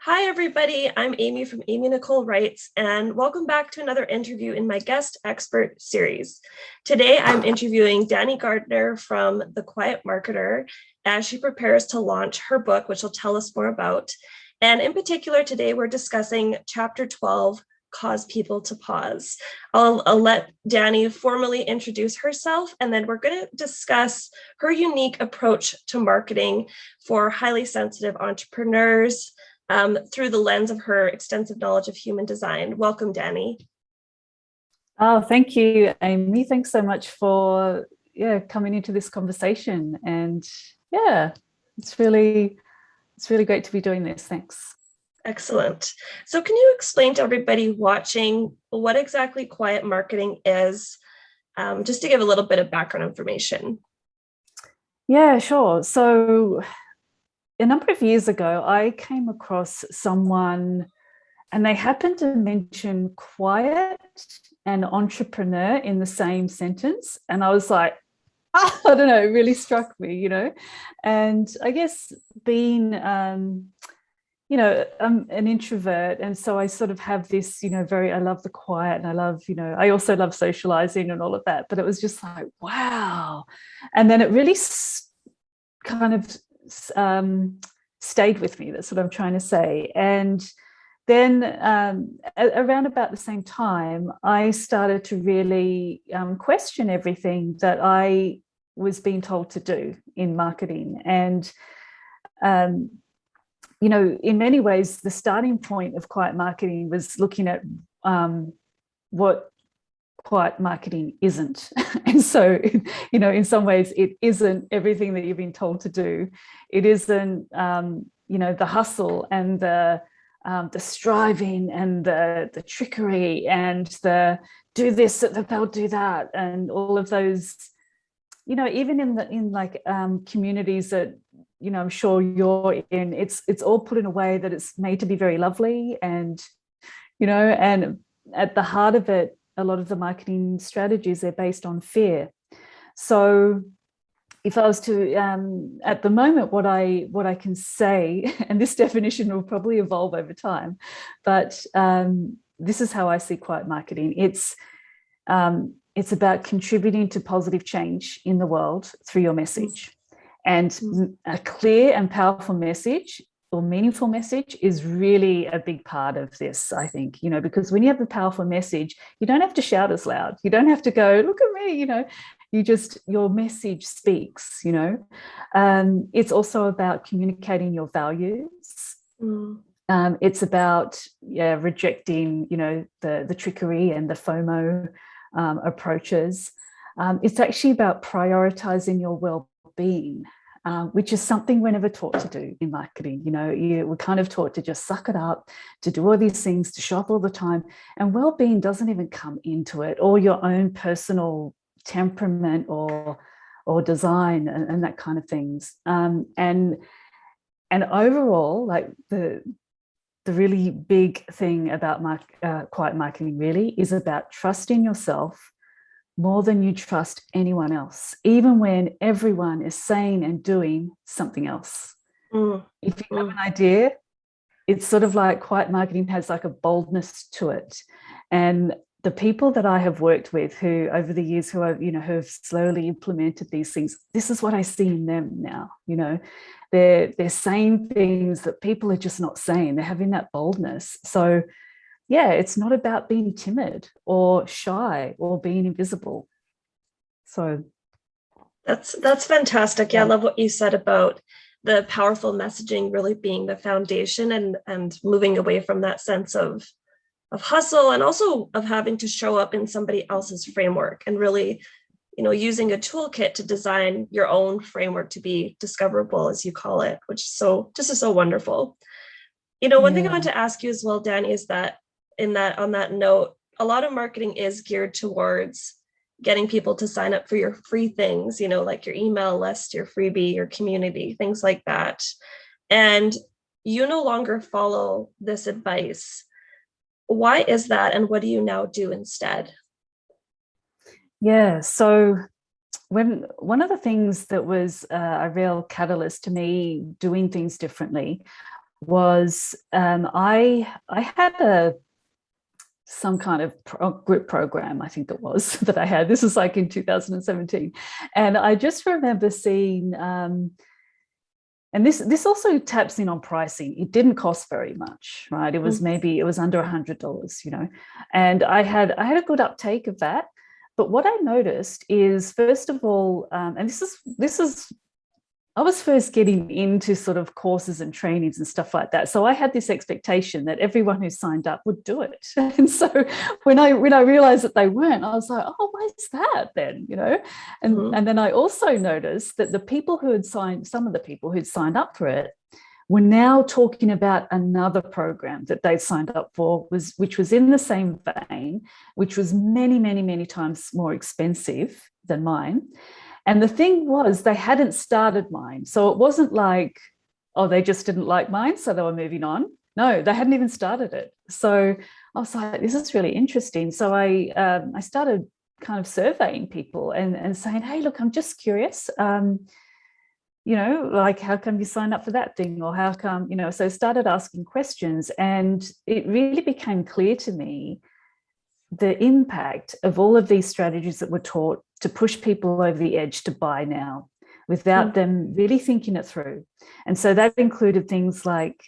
Hi, everybody. I'm Amy from Amy Nicole Writes, and welcome back to another interview in my guest expert series. Today, I'm interviewing Danielle Gardner from The Quiet Marketer as she prepares to launch her book, which she'll tell us more about. And in particular, today we're discussing Chapter 12, Cause People to Pause. I'll let Dani formally introduce herself, and then we're going to discuss her unique approach to marketing for highly sensitive entrepreneurs, through the lens of her extensive knowledge of human design. Welcome, Dani. Oh, thank you, Amy. Thanks so much for coming into this conversation. And yeah, it's really great to be doing this. Thanks. Excellent. So can you explain to everybody watching what exactly quiet marketing is, just to give a little bit of background information? Yeah, sure. So a number of years ago, I came across someone and they happened to mention quiet and entrepreneur in the same sentence. And I was like, I don't know, it really struck me. And I guess being, I'm an introvert. And so I sort of have this, I love the quiet and I love, I also love socializing and all of that. But it was just like, wow. And then it really kind of stayed with me. That's what I'm trying to say. And then around about the same time, I started to really question everything that I was being told to do in marketing. And, in many ways, the starting point of quiet marketing was looking at what quiet marketing isn't. And so, in some ways, it isn't everything that you've been told to do. It isn't, the hustle and the striving and the trickery and the do this, that they'll do that, and all of those, even in communities that, I'm sure you're in, it's all put in a way that it's made to be very lovely. And, and at the heart of it, a lot of the marketing strategies are based on fear. So if I was to, at the moment, what I can say, and this definition will probably evolve over time, but this is how I see quiet marketing. It's about contributing to positive change in the world through your message. And a clear and powerful message or meaningful message is really a big part of this, I think, because when you have a powerful message, you don't have to shout as loud. You don't have to go, look at me, your message speaks, It's also about communicating your values. It's about rejecting, the trickery and the FOMO approaches. It's actually about prioritizing your well-being, which is something we're never taught to do in marketing. We're kind of taught to just suck it up, to do all these things, to shop all the time. And well-being doesn't even come into it, or your own personal temperament or design and that kind of things. And overall, like the really big thing about quiet marketing really is about trusting yourself more than you trust anyone else, even when everyone is saying and doing something else. If you have an idea, it's sort of like quiet marketing has like a boldness to it. And the people that I have worked with who over the years who have slowly implemented these things, this is what I see in them now. They're saying things that people are just not saying. They're having that boldness. So yeah, it's not about being timid or shy or being invisible. So That's fantastic. Yeah, I love what you said about the powerful messaging really being the foundation, and moving away from that sense of hustle, and also of having to show up in somebody else's framework, and really, using a toolkit to design your own framework to be discoverable, as you call it, which is so wonderful. One thing I want to ask you as well, Dani, is that on that note, a lot of marketing is geared towards getting people to sign up for your free things, like your email list, your freebie, your community, things like that. And you no longer follow this advice. Why is that? And what do you now do instead? Yeah, so one of the things that was a real catalyst to me doing things differently was I had some kind of group program, I think it was, that I had. This was like in 2017. And I just remember seeing, and this also taps in on pricing. It didn't cost very much, right? It was under $100, and I had a good uptake of that. But what I noticed is, first of all, and this is I was first getting into sort of courses and trainings and stuff like that. So I had this expectation that everyone who signed up would do it. And so when I realized that they weren't, I was like, oh, why is that then? And then I also noticed that some of the people who'd signed up for it were now talking about another program that they'd signed up for, which was in the same vein, which was many, many, many times more expensive than mine. And the thing was, they hadn't started mine. So it wasn't like, oh, they just didn't like mine, so they were moving on. No, they hadn't even started it. So I was like, this is really interesting. So I started kind of surveying people and saying, hey, look, I'm just curious, like, how come you signed up for that thing? Or how come, so I started asking questions, and it really became clear to me the impact of all of these strategies that were taught to push people over the edge to buy now without them really thinking it through. And so that included things like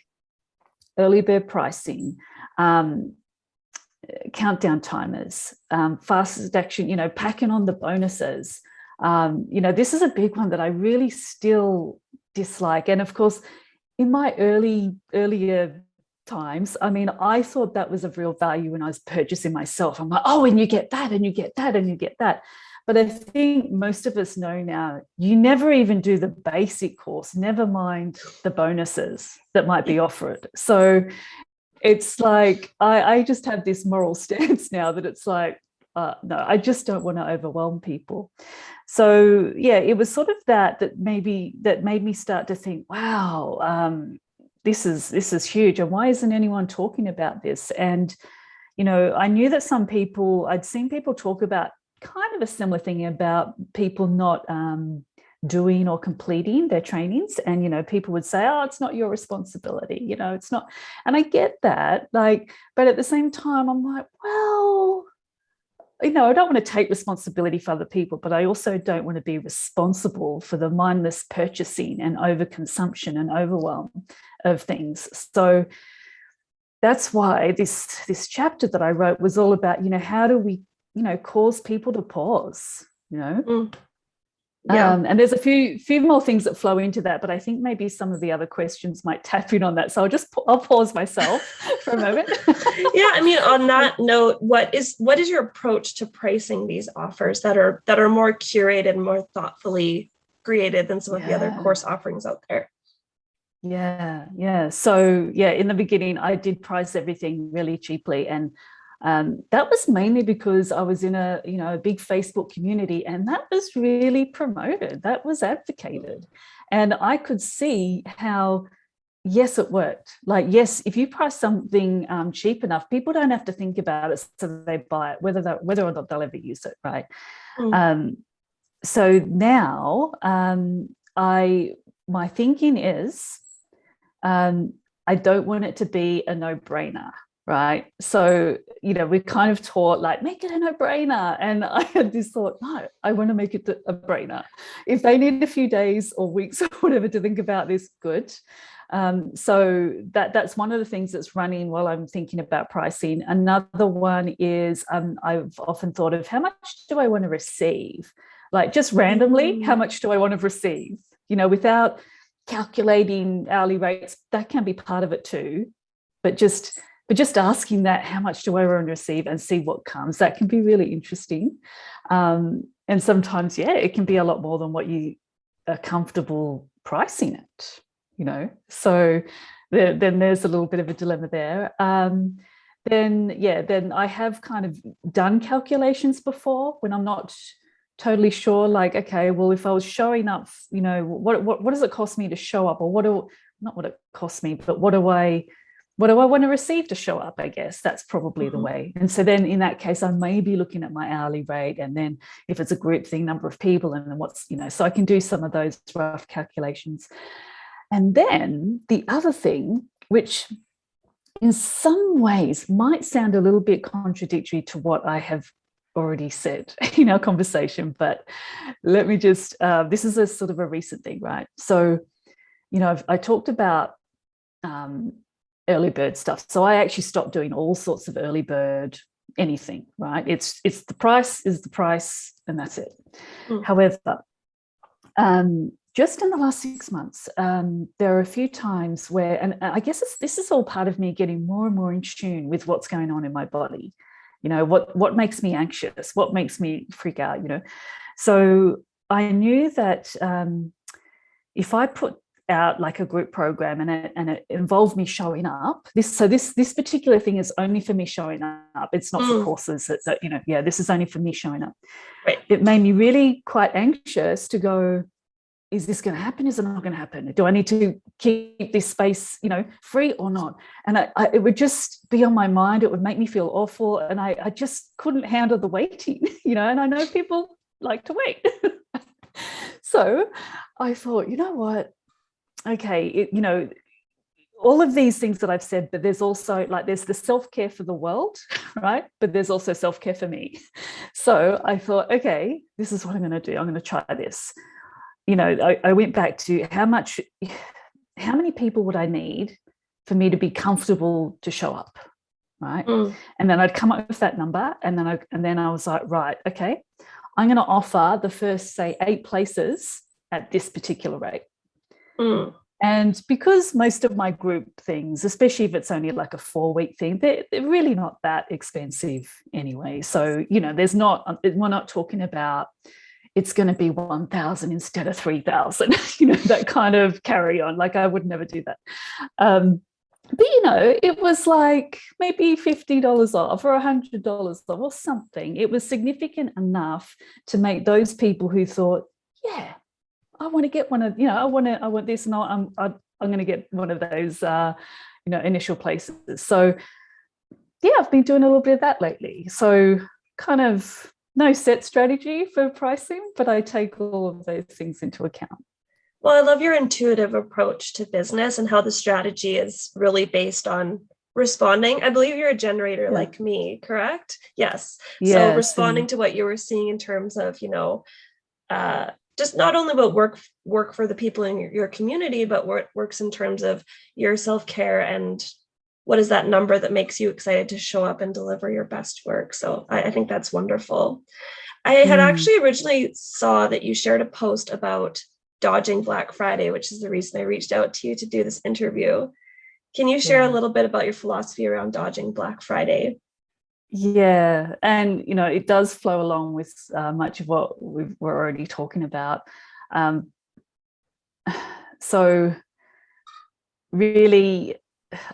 early bird pricing, countdown timers, fastest action, packing on the bonuses. This is a big one that I really still dislike. And of course, in my earlier times, I thought that was of real value when I was purchasing myself. I'm like, oh, and you get that, and you get that, and you get that. But I think most of us know now, you never even do the basic course, never mind the bonuses that might be offered. So it's like, I just have this moral stance now that it's like, no, I just don't want to overwhelm people. So yeah, it was sort of that made me start to think, wow, this is huge, and why isn't anyone talking about this? And I knew that I'd seen people talk about kind of a similar thing about people not doing or completing their trainings, and people would say, oh, it's not your responsibility, it's not. And I get that, but at the same time, I'm like, well, I don't want to take responsibility for other people, but I also don't want to be responsible for the mindless purchasing and overconsumption and overwhelm of things. So that's why this chapter that I wrote was all about, how do we, cause people to pause, Yeah. And there's a few more things that flow into that, but I think maybe some of the other questions might tap in on that. So I'll pause myself for a moment. Yeah, on that note, what is your approach to pricing these offers that are more curated, more thoughtfully created than some of the other course offerings out there? Yeah. So in the beginning, I did price everything really cheaply, and that was mainly because I was in a big Facebook community, and that was really promoted, that was advocated, and I could see how, yes, it worked. Like, yes, if you price something cheap enough, people don't have to think about it, so they buy it, whether or not they'll ever use it, right? So now my thinking is, I don't want it to be a no-brainer. Right. So, we're kind of taught, like, make it a no-brainer. And I had this thought, no, I want to make it a brainer. If they need a few days or weeks or whatever to think about this, good. So that's one of the things that's running while I'm thinking about pricing. Another one is I've often thought of, how much do I want to receive? Like, just randomly, how much do I want to receive? Without calculating hourly rates. That can be part of it too. But just asking that, how much do I want to receive, and see what comes, that can be really interesting. And sometimes, it can be a lot more than what you are comfortable pricing it, So then there's a little bit of a dilemma there. Then I have kind of done calculations before when I'm not totally sure, like, okay, well, if I was showing up, what does it cost me to show up, or not what it costs me, but what do I want to receive to show up? I guess that's probably the way. And so then in that case, I may be looking at my hourly rate, and then if it's a group thing, number of people, and then what's, so I can do some of those rough calculations. And then the other thing, which in some ways might sound a little bit contradictory to what I have already said in our conversation, but let me just, this is a sort of a recent thing, right? So, I talked about early bird stuff. So I actually stopped doing all sorts of early bird anything, right? It's the price is the price and that's it. However, just in the last 6 months, there are a few times where, and I guess this is all part of me getting more and more in tune with what's going on in my body. What makes me anxious, what makes me freak out, So I knew that if I put out like a group program and it involved me showing up, this particular thing is only for me showing up. It's not for courses that this is only for me showing up. Right. It made me really quite anxious to go, is this going to happen? Is it not going to happen? Do I need to keep this space, free or not? And it would just be on my mind. It would make me feel awful. And I just couldn't handle the waiting, and I know people like to wait. So I thought, you know what? Okay, all of these things that I've said, but there's also there's the self-care for the world, right? But there's also self-care for me. So I thought, okay, this is what I'm going to do. I'm going to try this. I went back to how many people would I need for me to be comfortable to show up, right? And then I'd come up with that number, and then I was like, right, okay, I'm going to offer the first, say, 8 places at this particular rate. And because most of my group things, especially if it's only like a 4-week thing, they're really not that expensive anyway. So, we're not talking about it's going to be 1,000 instead of 3,000, that kind of carry on. Like I would never do that. But, it was like maybe $50 off or $100 off or something. It was significant enough to make those people who thought, yeah, I want to get one of, I want this, and I'm going to get one of those, initial places. So, yeah, I've been doing a little bit of that lately. So kind of no set strategy for pricing, but I take all of those things into account. Well, I love your intuitive approach to business and how the strategy is really based on responding. I believe you're a generator like me, correct? Yes. So responding to what you were seeing in terms of, just not only what work for the people in your community, but what works in terms of your self-care and what is that number that makes you excited to show up and deliver your best work. So I think that's wonderful. I had actually originally saw that you shared a post about dodging Black Friday, which is the reason I reached out to you to do this interview. Can you share a little bit about your philosophy around dodging Black Friday? Yeah, and it does flow along with much of what we're already talking about. So really,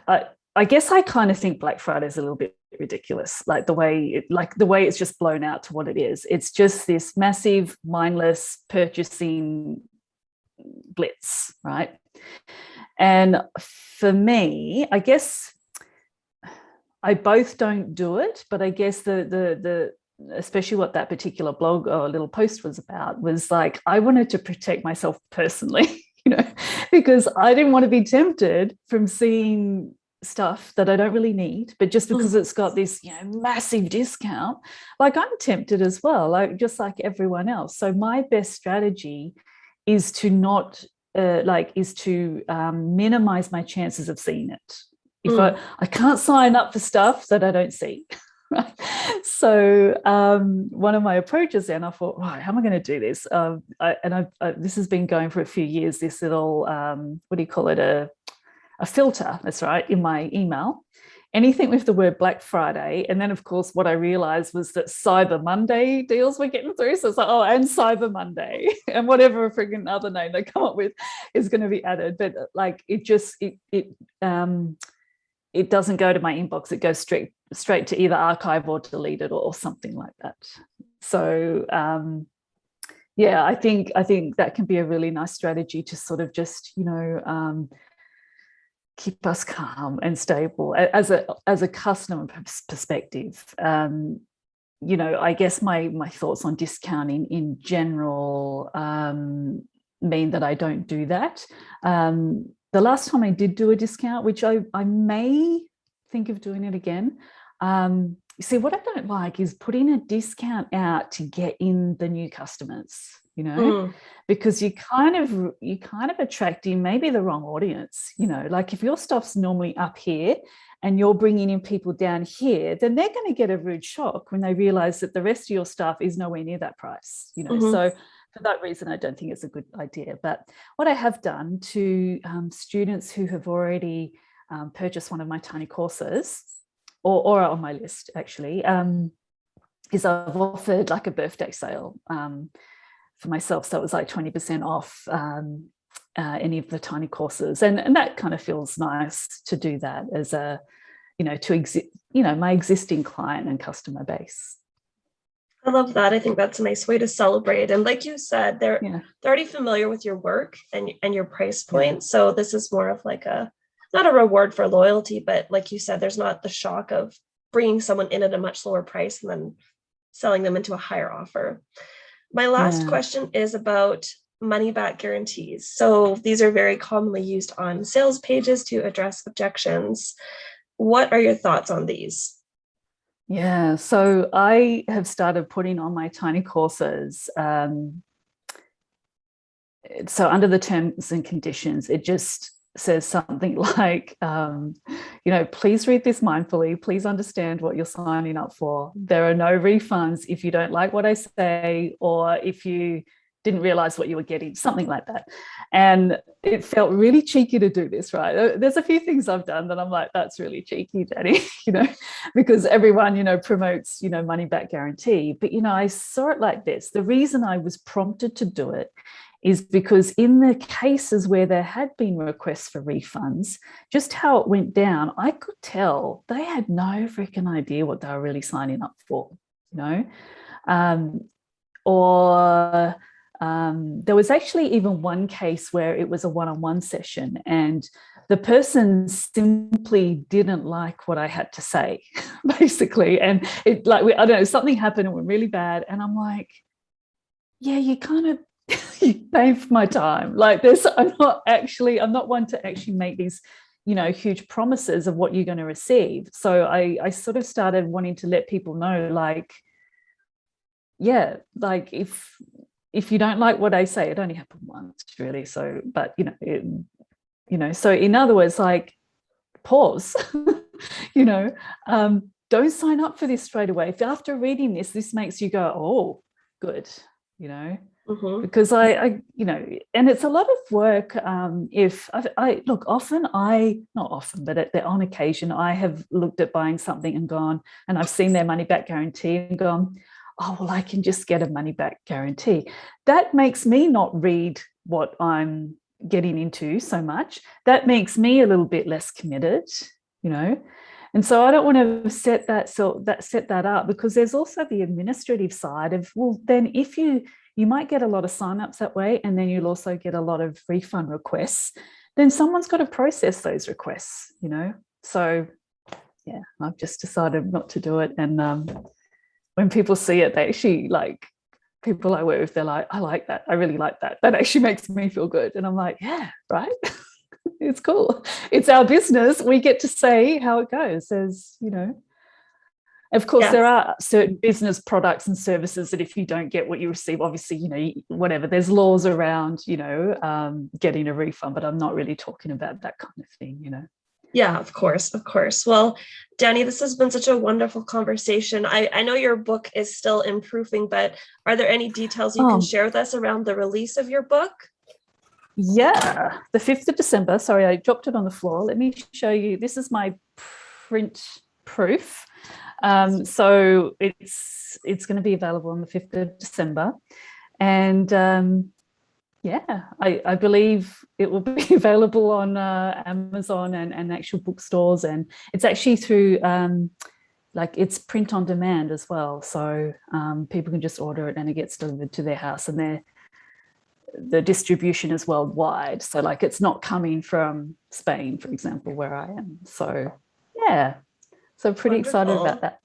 I guess I kind of think Black Friday is a little bit ridiculous, like the way it's just blown out to what it is. It's just this massive, mindless purchasing blitz, right? And for me, I guess I both don't do it, but I guess the especially what that particular blog or little post was about was like I wanted to protect myself personally, because I didn't want to be tempted from seeing stuff that I don't really need, but just because it's got this massive discount, like I'm tempted as well, just like everyone else. So my best strategy is to not minimize my chances of seeing it. If I can't sign up for stuff that I don't see, right? So one of my approaches then, I thought, right, how am I going to do this? This has been going for a few years, this little, what do you call it, a filter, that's right, in my email. Anything with the word Black Friday. And then, of course, what I realized was that Cyber Monday deals were getting through. So it's like, and Cyber Monday and whatever friggin' other name they come up with is going to be added. But like it doesn't go to my inbox. It goes straight to either archive or delete it or something like that. So I think that can be a really nice strategy to sort of just keep us calm and stable as a customer perspective. I guess my thoughts on discounting in general mean that I don't do that. the last time I did do a discount, which I may think of doing it again. You see, what I don't like is putting a discount out to get in the new customers, because you kind of attracting maybe the wrong audience. Like if your stuff's normally up here and you're bringing in people down here, then they're going to get a rude shock when they realize that the rest of your stuff is nowhere near that price. So for that reason, I don't think it's a good idea. But what I have done to students who have already purchased one of my tiny courses, or are on my list actually, is I've offered like a birthday sale for myself. So it was like 20% off any of the tiny courses. And that kind of feels nice to do that as a, my existing client and customer base. I love that. I think that's a nice way to celebrate. And like you said, they're already familiar with your work and your price point. Yeah. So this is more of like not a reward for loyalty, but like you said, there's not the shock of bringing someone in at a much lower price and then selling them into a higher offer. My last question is about money back guarantees. So these are very commonly used on sales pages to address objections. What are your thoughts on these? Yeah, so I have started putting on my tiny courses. So under the terms and conditions, it just says something like, please read this mindfully. Please understand what you're signing up for. There are no refunds if you don't like what I say or if you didn't realize what you were getting, something like that. And it felt really cheeky to do this, right? There's a few things I've done that I'm like, that's really cheeky, Danny, because everyone, promotes, money back guarantee. But, I saw it like this. The reason I was prompted to do it is because in the cases where there had been requests for refunds, just how it went down, I could tell they had no freaking idea what they were really signing up for, there was actually even one case where it was a one-on-one session and the person simply didn't like what I had to say, basically. And it I don't know, something happened and went really bad. And I'm like, yeah, you kind of, you pay for my time. Like this, I'm not one to actually make these, huge promises of what you're going to receive. So I sort of started wanting to let people know, like, yeah, like if you don't like what I say, it only happened once, really. So, but so in other words, like, pause. Don't sign up for this straight away. If after reading this makes you go, oh, good, because I and it's a lot of work. If I look often, not often, but on occasion, I have looked at buying something and gone, and I've seen their money back guarantee and gone, oh, well, I can just get a money back guarantee. That makes me not read what I'm getting into so much. That makes me a little bit less committed, And so I don't want to set that up, because there's also the administrative side of, well, then if you might get a lot of signups that way, and then you'll also get a lot of refund requests, then someone's got to process those requests, So yeah, I've just decided not to do it. And when people see it, they actually, like, people I work with, they're like, I like that. I really like that. That actually makes me feel good. And I'm like, yeah, right. It's cool. It's our business. We get to say how it goes. Of course, there are certain business products and services that if you don't get what you receive, obviously, whatever, there's laws around, getting a refund, but I'm not really talking about that kind of thing, Yeah, of course. Well, Danny, this has been such a wonderful conversation. I know your book is still improving, but are there any details you can share with us around the release of your book? Yeah, the 5th of December. Sorry, I dropped it on the floor. Let me show you. This is my print proof. So it's going to be available on the 5th of December. And I believe it will be available on Amazon and actual bookstores. And it's actually through, it's print on demand as well. So people can just order it and it gets delivered to their house. And the distribution is worldwide. So it's not coming from Spain, for example, where I am. So yeah, so pretty excited about that.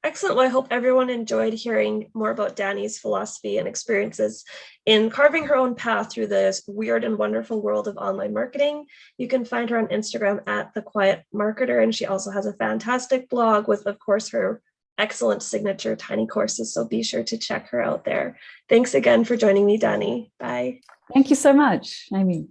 Excellent. Well, I hope everyone enjoyed hearing more about Dani's philosophy and experiences in carving her own path through this weird and wonderful world of online marketing. You can find her on Instagram at The Quiet Marketer, and she also has a fantastic blog with, of course, her excellent signature tiny courses. So be sure to check her out there. Thanks again for joining me, Dani. Bye. Thank you so much, Amy.